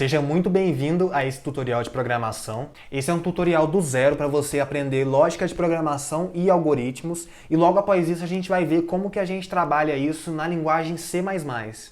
Seja muito bem-vindo a esse tutorial de programação. Esse é um tutorial do zero para você aprender lógica de programação e algoritmos, e logo após isso a gente vai ver como que a gente trabalha isso na linguagem C++.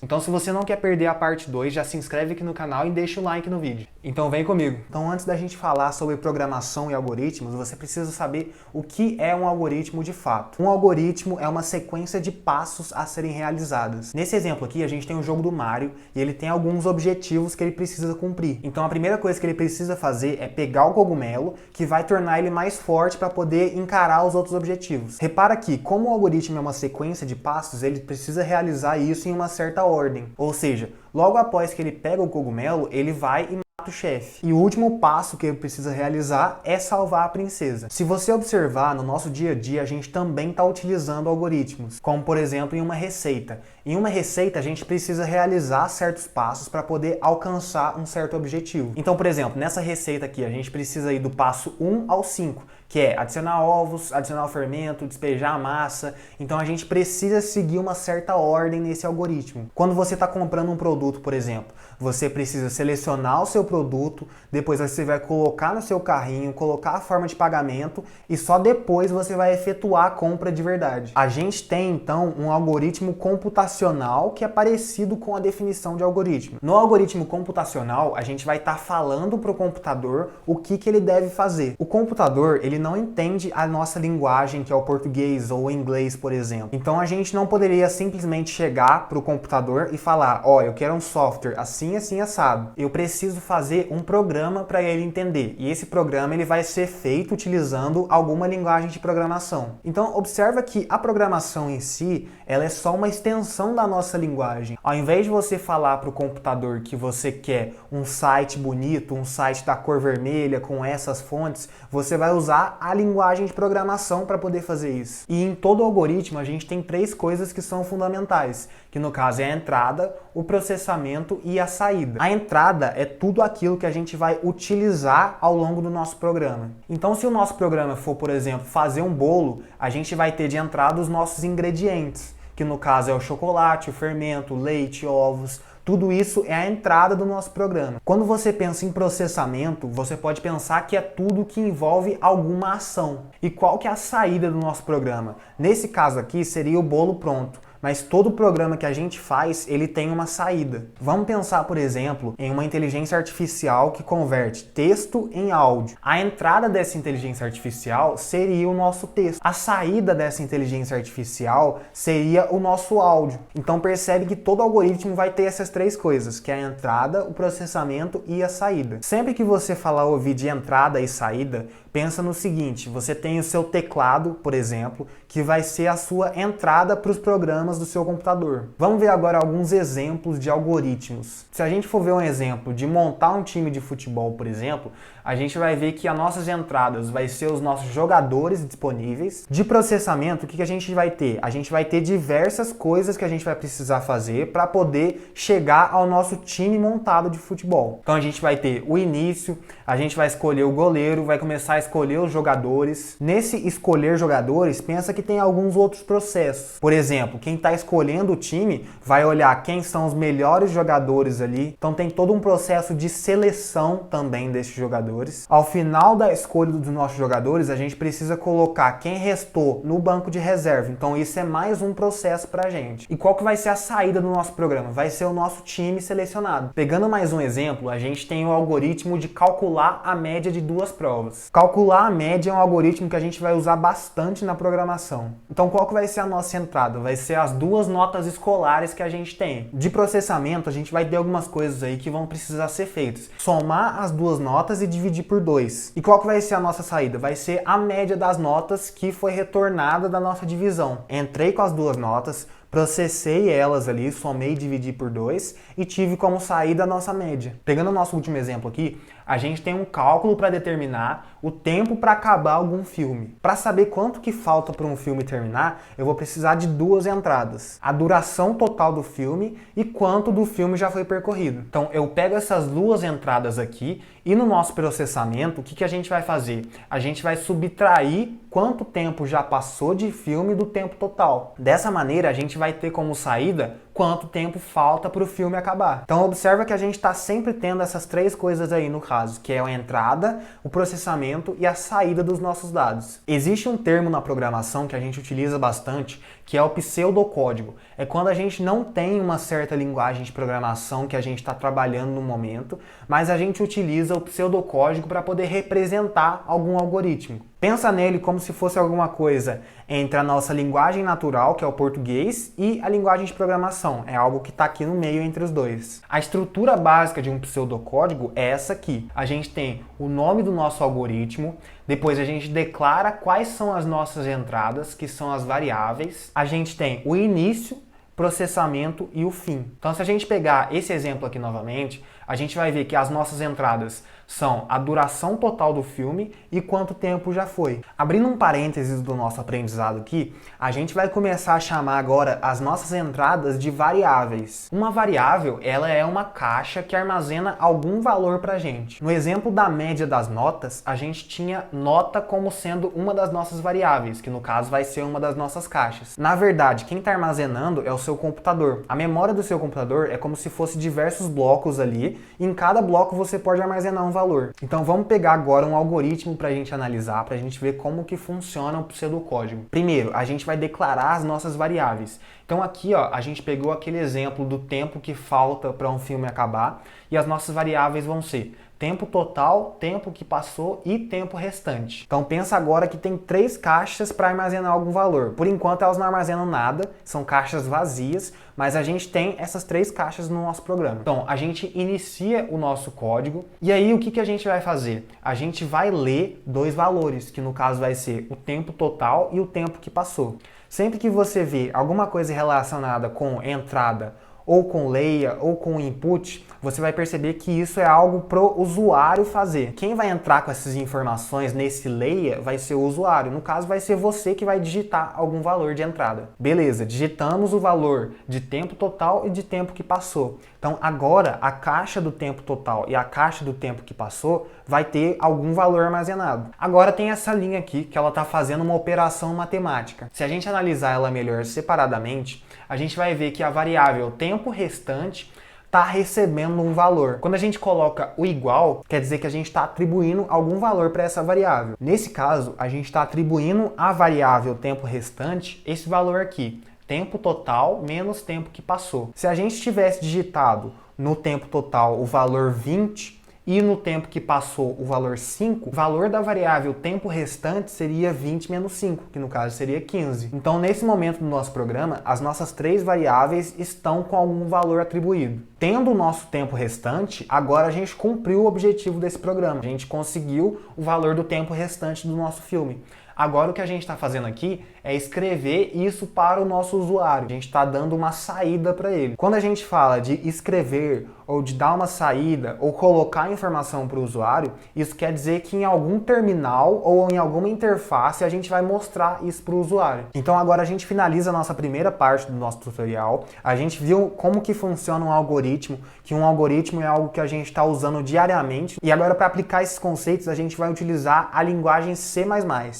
Então se você não quer perder a parte 2, já se inscreve aqui no canal e deixa o like no vídeo. Então vem comigo. Então antes da gente falar sobre programação e algoritmos, você precisa saber o que é um algoritmo de fato. Um algoritmo é uma sequência de passos a serem realizados. Nesse exemplo aqui a gente tem o jogo do Mario e ele tem alguns objetivos que ele precisa cumprir. Então a primeira coisa que ele precisa fazer é pegar o cogumelo, que vai tornar ele mais forte para poder encarar os outros objetivos. Repara que, como o algoritmo é uma sequência de passos, ele precisa realizar isso em uma certa ordem. Ou seja, logo após que ele pega o cogumelo, ele vai e o chefe. E o último passo que ele precisa realizar é salvar a princesa. Se você observar, no nosso dia a dia, a gente também está utilizando algoritmos, como por exemplo em uma receita. Em uma receita a gente precisa realizar certos passos para poder alcançar um certo objetivo. Então, por exemplo, nessa receita aqui a gente precisa ir do passo 1 ao 5, que é adicionar ovos, adicionar o fermento, despejar a massa. Então a gente precisa seguir uma certa ordem nesse algoritmo. Quando você está comprando um produto, por exemplo, você precisa selecionar o seu produto, depois você vai colocar no seu carrinho, colocar a forma de pagamento e só depois você vai efetuar a compra de verdade. A gente tem então um algoritmo computacional que é parecido com a definição de algoritmo. No algoritmo computacional, a gente vai estar falando para o computador o que ele deve fazer. O computador, ele não entende a nossa linguagem, que é o português ou o inglês, por exemplo. Então a gente não poderia simplesmente chegar para o computador e falar, ó, eu quero um software assim, assim, assado. Eu preciso fazer um programa para ele entender. E esse programa ele vai ser feito utilizando alguma linguagem de programação. Então observa que a programação em si, ela é só uma extensão da nossa linguagem. Ao invés de você falar para o computador que você quer um site bonito, um site da cor vermelha com essas fontes, você vai usar a linguagem de programação para poder fazer isso. E em todo algoritmo a gente tem três coisas que são fundamentais, que no caso é a entrada, o processamento e a saída. A entrada é tudo aquilo que a gente vai utilizar ao longo do nosso programa. Então se o nosso programa for, por exemplo, fazer um bolo, a gente vai ter de entrada os nossos ingredientes, que no caso é o chocolate, o fermento, o leite, ovos. Tudo isso é a entrada do nosso programa. Quando você pensa em processamento, você pode pensar que é tudo que envolve alguma ação. E qual que é a saída do nosso programa? Nesse caso aqui seria o bolo pronto. Mas todo programa que a gente faz, ele tem uma saída. Vamos pensar, por exemplo, em uma inteligência artificial que converte texto em áudio. A entrada dessa inteligência artificial seria o nosso texto. A saída dessa inteligência artificial seria o nosso áudio. Então percebe que todo algoritmo vai ter essas três coisas, que é a entrada, o processamento e a saída. Sempre que você falar ouvir de entrada e saída, pensa no seguinte, você tem o seu teclado, por exemplo, que vai ser a sua entrada para os programas do seu computador. Vamos ver agora alguns exemplos de algoritmos. Se a gente for ver um exemplo de montar um time de futebol, por exemplo, a gente vai ver que as nossas entradas vai ser os nossos jogadores disponíveis. De processamento, o que a gente vai ter? A gente vai ter diversas coisas que a gente vai precisar fazer para poder chegar ao nosso time montado de futebol. Então a gente vai ter o início, a gente vai escolher o goleiro, vai começar a escolher os jogadores. Nesse escolher jogadores, pensa que tem alguns outros processos. Por exemplo, quem está escolhendo o time vai olhar quem são os melhores jogadores ali. Então tem todo um processo de seleção também desses jogadores. Ao final da escolha dos nossos jogadores, a gente precisa colocar quem restou no banco de reserva. Então isso é mais um processo para a gente. E qual que vai ser a saída do nosso programa? Vai ser o nosso time selecionado. Pegando mais um exemplo, a gente tem o algoritmo de calcular a média de duas provas. Calcular a média é um algoritmo que a gente vai usar bastante na programação. Então qual que vai ser a nossa entrada? Vai ser as duas notas escolares que a gente tem. De processamento, a gente vai ter algumas coisas aí que vão precisar ser feitas. Somar as duas notas e dividir por 2. E qual que vai ser a nossa saída? Vai ser a média das notas que foi retornada da nossa divisão. Entrei com as duas notas, processei elas ali, somei e dividi por 2 e tive como saída a nossa média. Pegando o nosso último exemplo aqui, a gente tem um cálculo para determinar o tempo para acabar algum filme. Para saber quanto que falta para um filme terminar, eu vou precisar de duas entradas. A duração total do filme e quanto do filme já foi percorrido. Então eu pego essas duas entradas aqui e no nosso processamento, o que a gente vai fazer? A gente vai subtrair quanto tempo já passou de filme do tempo total. Dessa maneira, a gente vai ter como saída quanto tempo falta para o filme acabar. Então observa que a gente está sempre tendo essas três coisas aí no caso, que é a entrada, o processamento e a saída dos nossos dados. Existe um termo na programação que a gente utiliza bastante, que é o pseudocódigo. É quando a gente não tem uma certa linguagem de programação que a gente está trabalhando no momento, mas a gente utiliza o pseudocódigo para poder representar algum algoritmo. Pensa nele como se fosse alguma coisa entre a nossa linguagem natural, que é o português, e a linguagem de programação. É algo que está aqui no meio entre os dois. A estrutura básica de um pseudocódigo é essa aqui. A gente tem o nome do nosso algoritmo, depois a gente declara quais são as nossas entradas, que são as variáveis. A gente tem o início, processamento e o fim. Então, se a gente pegar esse exemplo aqui novamente, a gente vai ver que as nossas entradas são a duração total do filme e quanto tempo já foi. Abrindo um parênteses do nosso aprendizado aqui, a gente vai começar a chamar agora as nossas entradas de variáveis. Uma variável, ela é uma caixa que armazena algum valor pra gente. No exemplo da média das notas, a gente tinha nota como sendo uma das nossas variáveis, que no caso vai ser uma das nossas caixas. Na verdade, quem está armazenando é o seu computador. A memória do seu computador é como se fosse diversos blocos ali, e em cada bloco você pode armazenar um valor. Então vamos pegar agora um algoritmo para a gente analisar, para a gente ver como que funciona o pseudocódigo. Primeiro, a gente vai declarar as nossas variáveis. Então aqui ó, a gente pegou aquele exemplo do tempo que falta para um filme acabar e as nossas variáveis vão ser tempo total, tempo que passou e tempo restante. Então pensa agora que tem 3 caixas para armazenar algum valor. Por enquanto elas não armazenam nada, são caixas vazias, mas a gente tem essas 3 caixas no nosso programa. Então a gente inicia o nosso código e aí o que a gente vai fazer? A gente vai ler 2 valores, que no caso vai ser o tempo total e o tempo que passou. Sempre que você vê alguma coisa relacionada com entrada, ou com leia, ou com input, você vai perceber que isso é algo pro usuário fazer. Quem vai entrar com essas informações nesse leia vai ser o usuário. No caso, vai ser você que vai digitar algum valor de entrada. Beleza, digitamos o valor de tempo total e de tempo que passou. Então agora a caixa do tempo total e a caixa do tempo que passou vai ter algum valor armazenado. Agora tem essa linha aqui que ela está fazendo uma operação matemática. Se a gente analisar ela melhor separadamente, a gente vai ver que a variável tempo restante está recebendo um valor. Quando a gente coloca o igual, quer dizer que a gente está atribuindo algum valor para essa variável. Nesse caso, a gente está atribuindo à variável tempo restante esse valor aqui, tempo total menos tempo que passou. Se a gente tivesse digitado no tempo total o valor 20 e no tempo que passou o valor 5, o valor da variável tempo restante seria 20 menos 5, que no caso seria 15. Então, nesse momento do nosso programa, as nossas 3 variáveis estão com algum valor atribuído. Tendo o nosso tempo restante, agora a gente cumpriu o objetivo desse programa. A gente conseguiu o valor do tempo restante do nosso filme. Agora o que a gente está fazendo aqui é escrever isso para o nosso usuário. A gente está dando uma saída para ele. Quando a gente fala de escrever ou de dar uma saída ou colocar informação para o usuário, isso quer dizer que em algum terminal ou em alguma interface a gente vai mostrar isso para o usuário. Então agora a gente finaliza a nossa primeira parte do nosso tutorial. A gente viu como que funciona um algoritmo, que um algoritmo é algo que a gente está usando diariamente. E agora para aplicar esses conceitos a gente vai utilizar a linguagem C++.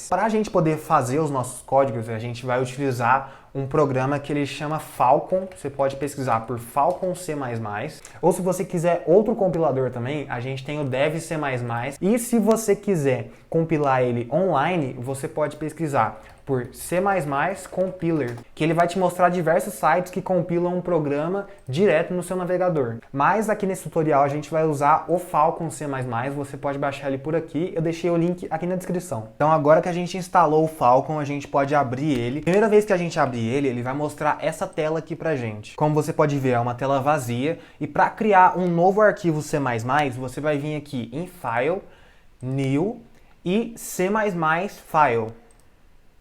Para a gente poder fazer os nossos códigos, a gente vai utilizar um programa que ele chama Falcon. Você pode pesquisar por Falcon C++. Ou se você quiser outro compilador também, a gente tem o Dev C++. E se você quiser compilar ele online, você pode pesquisar por C++ Compiler, que ele vai te mostrar diversos sites que compilam um programa direto no seu navegador. Mas aqui nesse tutorial a gente vai usar o Falcon C++, você pode baixar ele por aqui, eu deixei o link aqui na descrição. Então agora que a gente instalou o Falcon, a gente pode abrir ele. Primeira vez que a gente abrir ele vai mostrar essa tela aqui pra gente. Como você pode ver, é uma tela vazia, e para criar um novo arquivo C++, você vai vir aqui em File, New e C++ File.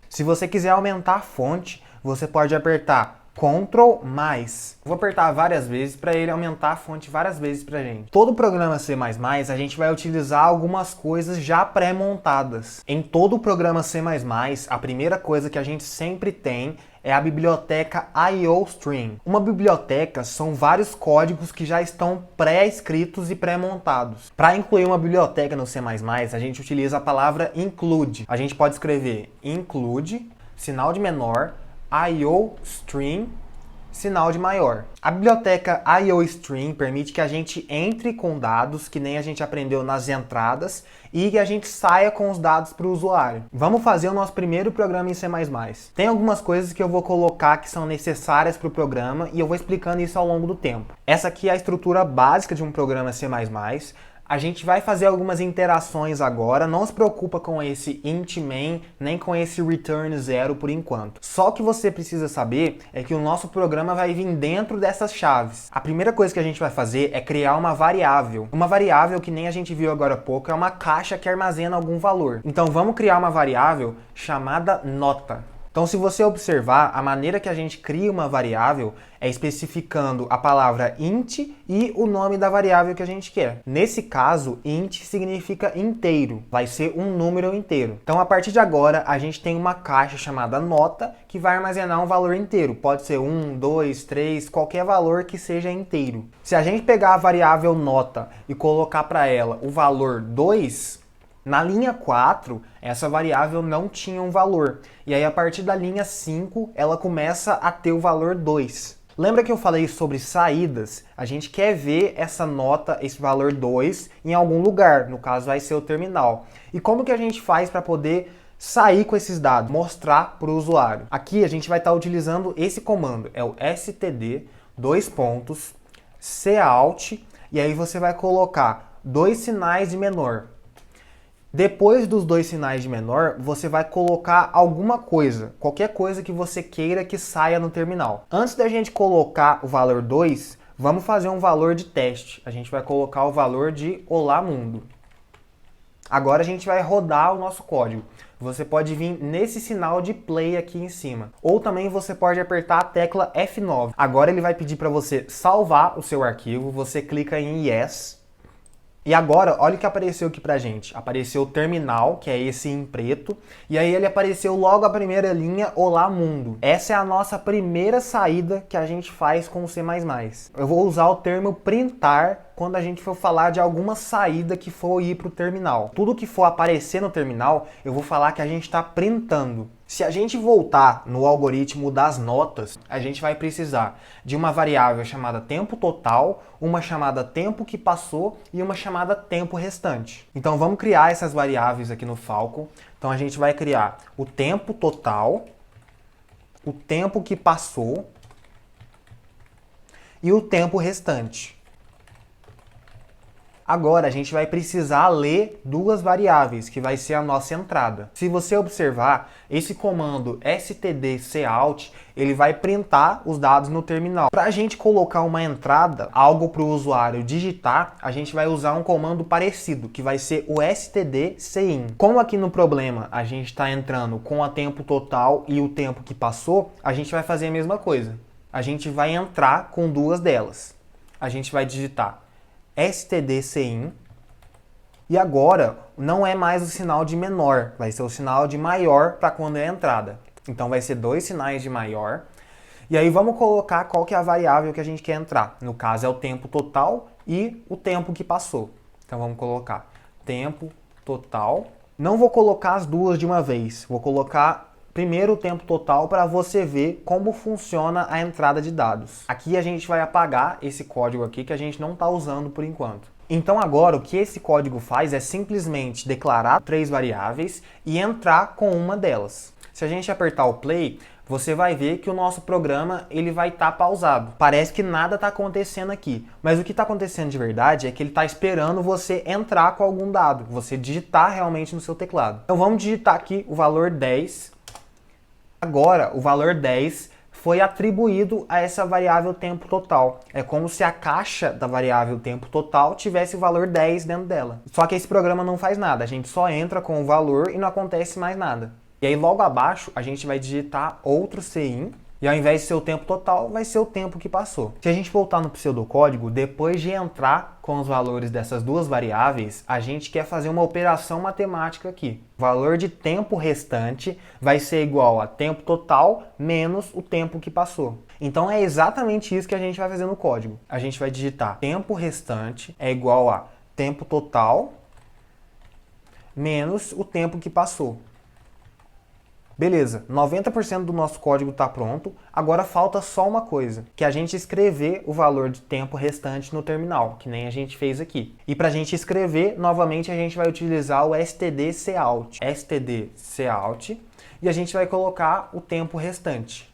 Se você quiser aumentar a fonte, você pode apertar Ctrl+. Vou apertar várias vezes para ele aumentar a fonte várias vezes para a gente. Todo programa C++, a gente vai utilizar algumas coisas já pré-montadas. Em todo programa C++, a primeira coisa que a gente sempre tem é a biblioteca IOStream. Uma biblioteca são vários códigos que já estão pré-escritos e pré-montados. Para incluir uma biblioteca no C++, a gente utiliza a palavra include. A gente pode escrever include, sinal de menor, IOStream sinal de maior. A biblioteca IOStream permite que a gente entre com dados, que nem a gente aprendeu nas entradas, e que a gente saia com os dados para o usuário. Vamos fazer o nosso primeiro programa em C++. Tem algumas coisas que eu vou colocar que são necessárias para o programa e eu vou explicando isso ao longo do tempo. Essa aqui é a estrutura básica de um programa C++. A gente vai fazer algumas interações agora, não se preocupa com esse int main, nem com esse return 0 por enquanto. Só o que você precisa saber é que o nosso programa vai vir dentro dessas chaves. A primeira coisa que a gente vai fazer é criar uma variável. Uma variável que nem a gente viu agora há pouco, é uma caixa que armazena algum valor. Então vamos criar uma variável chamada nota. Então, se você observar, a maneira que a gente cria uma variável é especificando a palavra int e o nome da variável que a gente quer. Nesse caso, int significa inteiro, vai ser um número inteiro. Então, a partir de agora, a gente tem uma caixa chamada nota que vai armazenar um valor inteiro. Pode ser 1, 2, 3, qualquer valor que seja inteiro. Se a gente pegar a variável nota e colocar para ela o valor 2, na linha 4, essa variável não tinha um valor. E aí, a partir da linha 5, ela começa a ter o valor 2. Lembra que eu falei sobre saídas? A gente quer ver essa nota, esse valor 2, em algum lugar. No caso, vai ser o terminal. E como que a gente faz para poder sair com esses dados? Mostrar para o usuário. Aqui, a gente vai estar utilizando esse comando. É o std, cout, e aí você vai colocar 2 sinais de menor. Depois dos 2 sinais de menor, você vai colocar alguma coisa, qualquer coisa que você queira que saia no terminal. Antes da gente colocar o valor 2, vamos fazer um valor de teste. A gente vai colocar o valor de Olá Mundo. Agora a gente vai rodar o nosso código. Você pode vir nesse sinal de play aqui em cima. Ou também você pode apertar a tecla F9. Agora ele vai pedir para você salvar o seu arquivo. Você clica em Yes. E agora, olha o que apareceu aqui pra gente. Apareceu o terminal, que é esse em preto, e aí ele apareceu logo a primeira linha, Olá Mundo. Essa é a nossa primeira saída que a gente faz com o C++. Eu vou usar o termo printar quando a gente for falar de alguma saída que for ir pro terminal. Tudo que for aparecer no terminal, eu vou falar que a gente está printando. Se a gente voltar no algoritmo das notas, a gente vai precisar de uma variável chamada tempo total, uma chamada tempo que passou e uma chamada tempo restante. Então vamos criar essas variáveis aqui no Falcon. Então a gente vai criar o tempo total, o tempo que passou e o tempo restante. Agora a gente vai precisar ler duas variáveis, que vai ser a nossa entrada. Se você observar, esse comando std_cout, ele vai printar os dados no terminal. Para a gente colocar uma entrada, algo para o usuário digitar, a gente vai usar um comando parecido, que vai ser o std_cin. Como aqui no problema a gente está entrando com o tempo total e o tempo que passou, a gente vai fazer a mesma coisa. A gente vai entrar com duas delas. A gente vai digitar std_cin, e agora não é mais o sinal de menor, vai ser o sinal de maior para quando é a entrada. Então vai ser 2 sinais de maior, e aí vamos colocar qual que é a variável que a gente quer entrar. No caso é o tempo total e o tempo que passou. Então vamos colocar tempo total. Não vou colocar as duas de uma vez, vou colocar primeiro o tempo total para você ver como funciona a entrada de dados. Aqui a gente vai apagar esse código aqui que a gente não está usando por enquanto. Então agora o que esse código faz é simplesmente declarar 3 variáveis e entrar com uma delas. Se a gente apertar o play, você vai ver que o nosso programa ele vai estar pausado. Parece que nada está acontecendo aqui, mas o que está acontecendo de verdade é que ele está esperando você entrar com algum dado, você digitar realmente no seu teclado. Então vamos digitar aqui o valor 10. Agora, o valor 10 foi atribuído a essa variável tempo total. É como se a caixa da variável tempo total tivesse o valor 10 dentro dela. Só que esse programa não faz nada, a gente só entra com o valor e não acontece mais nada. E aí logo abaixo a gente vai digitar outro cin, e ao invés de ser o tempo total, vai ser o tempo que passou. Se a gente voltar no pseudocódigo, depois de entrar com os valores dessas duas variáveis, a gente quer fazer uma operação matemática aqui. O valor de tempo restante vai ser igual a tempo total menos o tempo que passou. Então é exatamente isso que a gente vai fazer no código. A gente vai digitar tempo restante é igual a tempo total menos o tempo que passou. Beleza, 90% do nosso código está pronto, agora falta só uma coisa, que é a gente escrever o valor de tempo restante no terminal, que nem a gente fez aqui. E para a gente escrever, novamente a gente vai utilizar o stdcout. stdcout, e a gente vai colocar o tempo restante.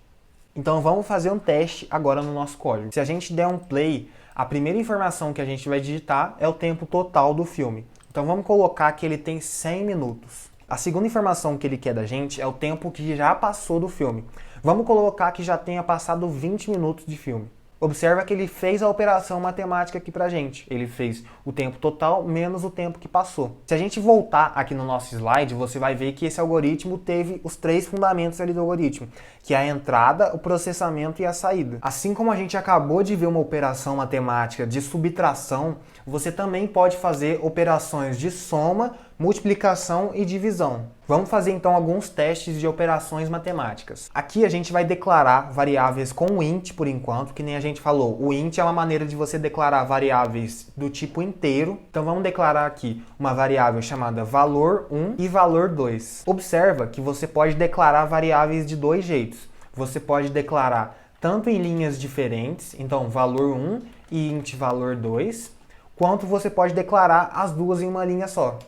Então vamos fazer um teste agora no nosso código. Se a gente der um play, a primeira informação que a gente vai digitar é o tempo total do filme. Então vamos colocar que ele tem 100 minutos. A segunda informação que ele quer da gente é o tempo que já passou do filme. Vamos colocar que já tenha passado 20 minutos de filme. Observa que ele fez a operação matemática aqui pra gente. Ele fez o tempo total menos o tempo que passou. Se a gente voltar aqui no nosso slide, você vai ver que esse algoritmo teve os 3 fundamentos ali do algoritmo, que é a entrada, o processamento e a saída. Assim como a gente acabou de ver uma operação matemática de subtração, você também pode fazer operações de soma, multiplicação e divisão. Vamos fazer então alguns testes de operações matemáticas. Aqui a gente vai declarar variáveis com o int por enquanto, que nem a gente falou. O int é uma maneira de você declarar variáveis do tipo inteiro. Então vamos declarar aqui uma variável chamada valor 1 e valor 2. Observa que você pode declarar variáveis de 2 jeitos. Você pode declarar tanto em linhas diferentes, então valor 1 e int valor 2, quanto você pode declarar as duas em uma linha só.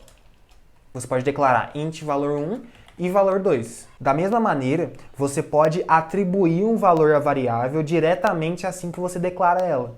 Você pode declarar int valor 1 e valor 2. Da mesma maneira, você pode atribuir um valor à variável diretamente assim que você declara ela.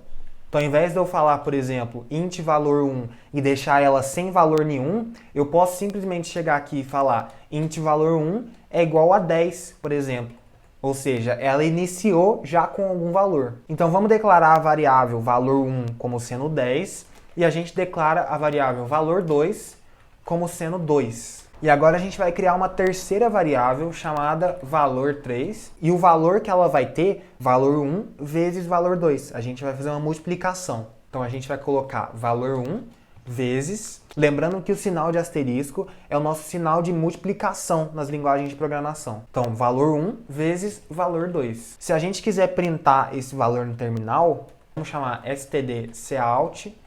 Então, ao invés de eu falar, por exemplo, int valor 1 e deixar ela sem valor nenhum, eu posso simplesmente chegar aqui e falar int valor 1 é igual a 10, por exemplo. Ou seja, ela iniciou já com algum valor. Então, vamos declarar a variável valor 1 como sendo 10 e a gente declara a variável valor 2 como sendo 2. E agora a gente vai criar uma terceira variável chamada valor 3 e o valor que ela vai ter, valor 1 vezes valor 2. A gente vai fazer uma multiplicação. Então a gente vai colocar valor 1 vezes, lembrando que o sinal de asterisco é o nosso sinal de multiplicação nas linguagens de programação. Então valor 1 vezes valor 2. Se a gente quiser printar esse valor no terminal, vamos chamar stdcout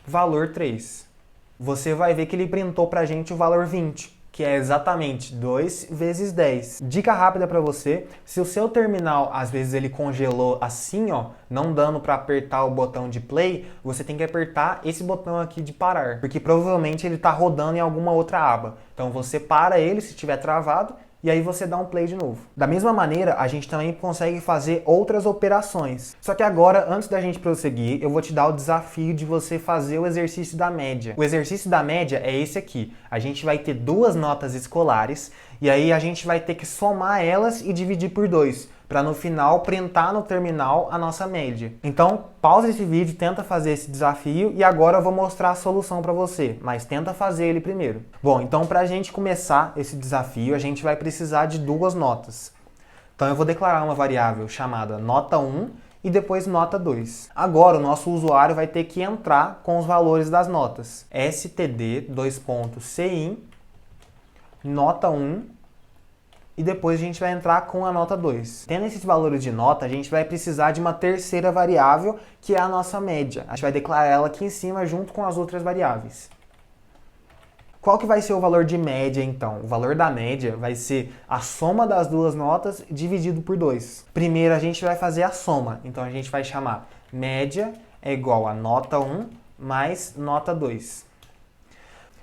valor 3. Você vai ver que ele printou pra gente o valor 20, que é exatamente 2 vezes 10. Dica rápida para você, se o seu terminal às vezes ele congelou assim, ó, não dando para apertar o botão de play, você tem que apertar esse botão aqui de parar, porque provavelmente ele está rodando em alguma outra aba. Então você para ele se estiver travado, e aí você dá um play de novo. Da mesma maneira, a gente também consegue fazer outras operações. Só que agora, antes da gente prosseguir, eu vou te dar o desafio de você fazer o exercício da média. O exercício da média é esse aqui. A gente vai ter 2 notas escolares, e aí a gente vai ter que somar elas e dividir por 2, para no final printar no terminal a nossa média. Então, pausa esse vídeo, tenta fazer esse desafio e agora eu vou mostrar a solução para você, mas tenta fazer ele primeiro. Bom, então para a gente começar esse desafio, a gente vai precisar de 2 notas. Então eu vou declarar uma variável chamada nota 1 e depois nota 2. Agora o nosso usuário vai ter que entrar com os valores das notas. std:/cin nota 1 e depois a gente vai entrar com a nota 2. Tendo esses valores de nota, a gente vai precisar de uma terceira variável, que é a nossa média. A gente vai declarar ela aqui em cima junto com as outras variáveis. Qual que vai ser o valor de média, então? O valor da média vai ser a soma das 2 notas dividido por 2. Primeiro a gente vai fazer a soma, então a gente vai chamar média é igual a nota 1 mais nota 2.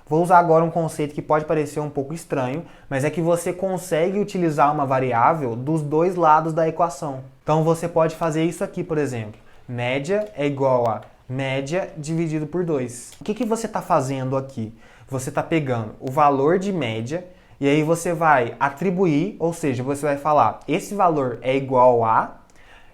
Vou usar agora um conceito que pode parecer um pouco estranho, mas é que você consegue utilizar uma variável dos 2 lados da equação. Então você pode fazer isso aqui, por exemplo. Média é igual a média dividido por 2. O que você está fazendo aqui? Você está pegando o valor de média e aí você vai atribuir, ou seja, você vai falar esse valor é igual a,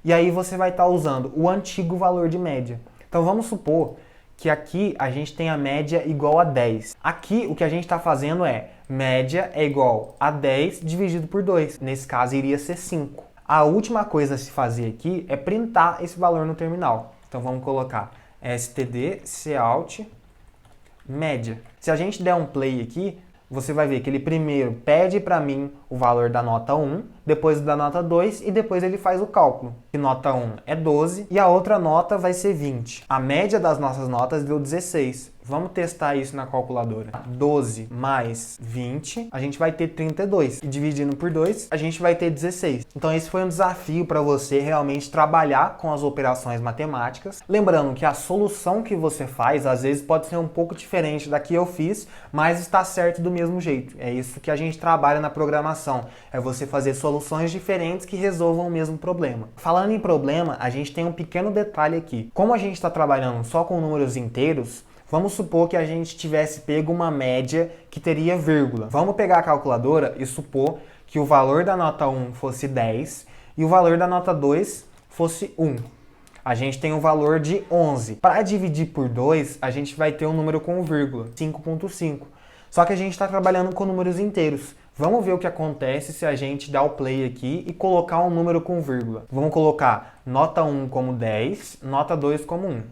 e aí você vai estar usando o antigo valor de média. Então vamos supor que aqui a gente tem a média igual a 10. Aqui o que a gente está fazendo é média é igual a 10 dividido por 2. Nesse caso iria ser 5. A última coisa a se fazer aqui é printar esse valor no terminal. Então vamos colocar stdcout média. Se a gente der um play aqui, você vai ver que ele primeiro pede para mim o valor da nota 1, depois da nota 2 e depois ele faz o cálculo. que nota 1 é 12, e a outra nota vai ser 20. A média das nossas notas deu 16. Vamos testar isso na calculadora. 12 mais 20, a gente vai ter 32. E dividindo por 2, a gente vai ter 16. Então esse foi um desafio para você realmente trabalhar com as operações matemáticas. Lembrando que a solução que você faz, às vezes, pode ser um pouco diferente da que eu fiz, mas está certo do mesmo jeito. É isso que a gente trabalha na programação. É você fazer soluções diferentes que resolvam o mesmo problema. Falando em problema, a gente tem um pequeno detalhe aqui. Como a gente está trabalhando só com números inteiros, vamos supor que a gente tivesse pego uma média que teria vírgula. Vamos pegar a calculadora e supor que o valor da nota 1 fosse 10 e o valor da nota 2 fosse 1. A gente tem um valor de 11. Para dividir por 2, a gente vai ter um número com vírgula, 5,5. Só que a gente está trabalhando com números inteiros. Vamos ver o que acontece se a gente dar o play aqui e colocar um número com vírgula. Vamos colocar nota 1 como 10, nota 2 como 1.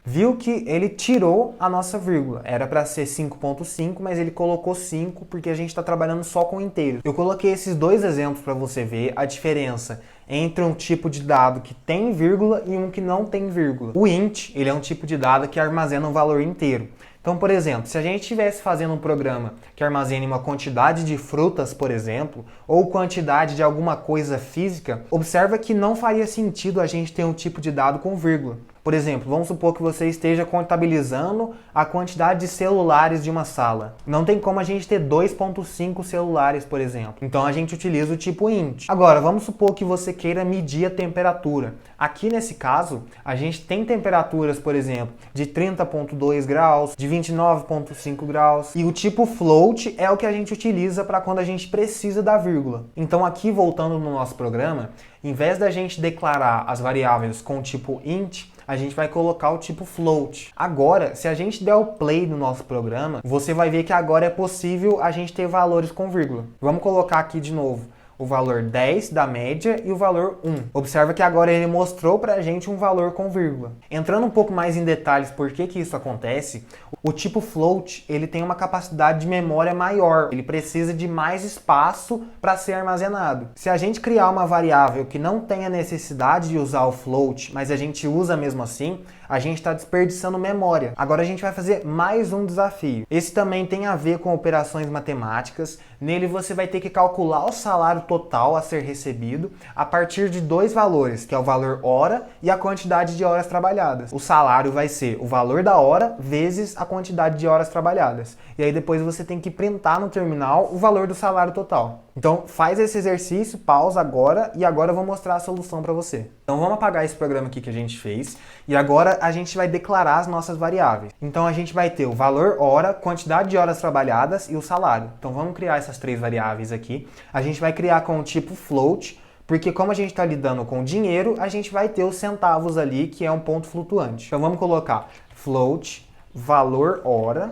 Viu que ele tirou a nossa vírgula. Era para ser 5,5, mas ele colocou 5 porque a gente está trabalhando só com inteiros. Eu coloquei esses dois exemplos para você ver a diferença entre um tipo de dado que tem vírgula e um que não tem vírgula. O int, ele é um tipo de dado que armazena um valor inteiro. Então, por exemplo, se a gente estivesse fazendo um programa que armazene uma quantidade de frutas, por exemplo, ou quantidade de alguma coisa física, observa que não faria sentido a gente ter um tipo de dado com vírgula. Por exemplo, vamos supor que você esteja contabilizando a quantidade de celulares de uma sala. Não tem como a gente ter 2,5 celulares, por exemplo. Então a gente utiliza o tipo int. Agora, vamos supor que você queira medir a temperatura. Aqui nesse caso, a gente tem temperaturas, por exemplo, de 30,2 graus, de 29,5 graus. E o tipo float é o que a gente utiliza para quando a gente precisa da vírgula. Então aqui, voltando no nosso programa, em vez da gente declarar as variáveis com o tipo int, a gente vai colocar o tipo float. Agora, se a gente der o play no nosso programa, você vai ver que agora é possível a gente ter valores com vírgula. Vamos colocar aqui de novo o valor 10 da média e o valor 1. Observa que agora ele mostrou pra gente um valor com vírgula. Entrando um pouco mais em detalhes por que isso acontece, o tipo float ele tem uma capacidade de memória maior, ele precisa de mais espaço para ser armazenado. Se a gente criar uma variável que não tenha necessidade de usar o float, mas a gente usa mesmo assim, a gente está desperdiçando memória. Agora a gente vai fazer mais um desafio. Esse também tem a ver com operações matemáticas. Nele você vai ter que calcular o salário total a ser recebido a partir de dois valores, que é o valor hora e a quantidade de horas trabalhadas. O salário vai ser o valor da hora vezes a quantidade de horas trabalhadas. E aí depois você tem que printar no terminal o valor do salário total. Então faz esse exercício, pausa agora e agora eu vou mostrar a solução para você. Então vamos apagar esse programa aqui que a gente fez e agora a gente vai declarar as nossas variáveis. Então a gente vai ter o valor hora, quantidade de horas trabalhadas e o salário. Então vamos criar essas três variáveis aqui. A gente vai criar com o tipo float, porque como a gente está lidando com dinheiro, a gente vai ter os centavos ali, que é um ponto flutuante. Então vamos colocar float, valor hora,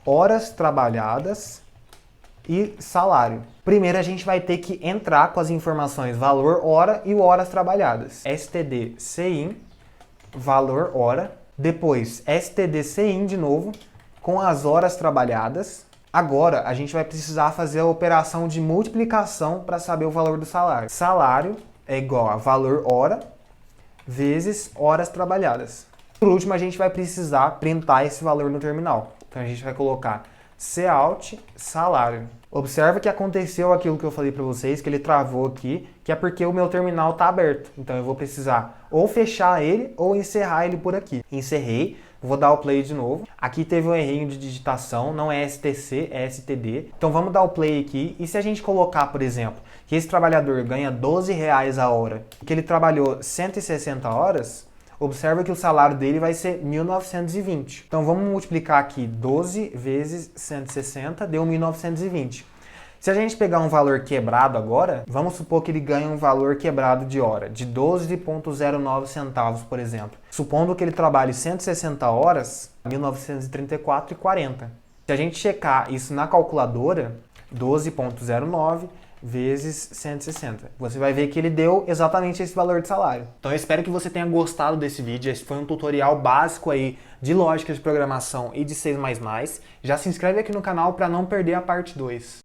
horas trabalhadas e salário. Primeiro a gente vai ter que entrar com as informações valor hora e horas trabalhadas. stdcin, valor hora, depois stdcin de novo, com as horas trabalhadas. Agora a gente vai precisar fazer a operação de multiplicação para saber o valor do salário. Salário é igual a valor hora vezes horas trabalhadas. Por último, a gente vai precisar printar esse valor no terminal. Então a gente vai colocar cout salário. Observa que aconteceu aquilo que eu falei para vocês, que ele travou aqui, que é porque o meu terminal está aberto. Então eu vou precisar ou fechar ele ou encerrar ele por aqui. Encerrei, vou dar o play de novo. Aqui teve um errinho de digitação, não é STC, é STD. Então vamos dar o play aqui e se a gente colocar, por exemplo, que esse trabalhador ganha R$12 a hora, que ele trabalhou 160 horas, observa que o salário dele vai ser 1.920. Então vamos multiplicar aqui 12 vezes 160, deu 1.920. Se a gente pegar um valor quebrado agora, vamos supor que ele ganha um valor quebrado de hora, de 12,09 centavos, por exemplo. Supondo que ele trabalhe 160 horas, 1.934,40. Se a gente checar isso na calculadora, 12,09 vezes 160. Você vai ver que ele deu exatamente esse valor de salário. Então eu espero que você tenha gostado desse vídeo. Esse foi um tutorial básico aí de lógica de programação e de C++. Já se inscreve aqui no canal para não perder a parte 2.